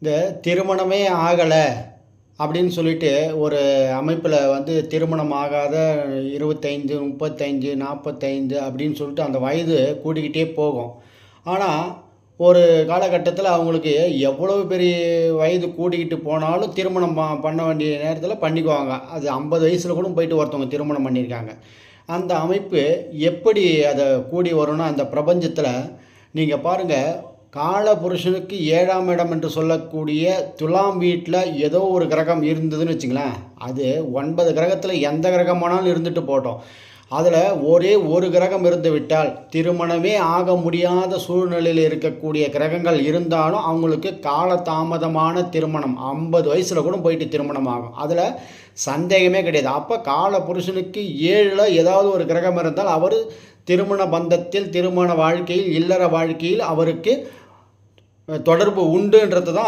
இந்த திருமணமே ஆகலை அப்படின்னு சொல்லிட்டு ஒரு அமைப்பில் திருமணம் ஆகாத 25, 35, 45 அப்படின்னு சொல்லிட்டு அந்த வயது கூடிக்கிட்டே போகும். ஆனால் ஒரு காலகட்டத்தில் அவங்களுக்கு எவ்வளவு பெரிய வயது கூடிக்கிட்டு போனாலும் திருமணம் பண்ண வேண்டிய நேரத்தில் பண்ணிக்குவாங்க. அது 50 வயசில் கூட போயிட்டு ஒருத்தவங்க திருமணம் பண்ணியிருக்காங்க. அந்த அமைப்பு எப்படி அதை கூடி வரும்னா, அந்த பிரபஞ்சத்தில் நீங்கள் பாருங்கள், காலபுருஷனுக்கு 7ஆம் இடம் என்று சொல்லக்கூடிய துலாம் வீட்டில் ஏதோ ஒரு கிரகம் இருந்ததுன்னு வச்சுங்களேன். அது 9 கிரகத்தில் எந்த கிரகமானாலும் இருந்துட்டு போட்டோம். அதில் ஒரே ஒரு கிரகம் இருந்து விட்டால் திருமணமே ஆக முடியாத சூழ்நிலையில் இருக்கக்கூடிய கிரகங்கள் இருந்தாலும் அவங்களுக்கு காலதாமதமான திருமணம் 50 வயசில் கூட போயிட்டு திருமணம் ஆகும். அதில் சந்தேகமே கிடையாது. அப்போ காலபுருஷனுக்கு 7ல் ஏதாவது ஒரு கிரகம் இருந்தால் அவர் திருமண பந்தத்தில், திருமண வாழ்க்கையில், இல்லற வாழ்க்கையில் அவருக்கு தொடர்பு உண்டுன்றது தான்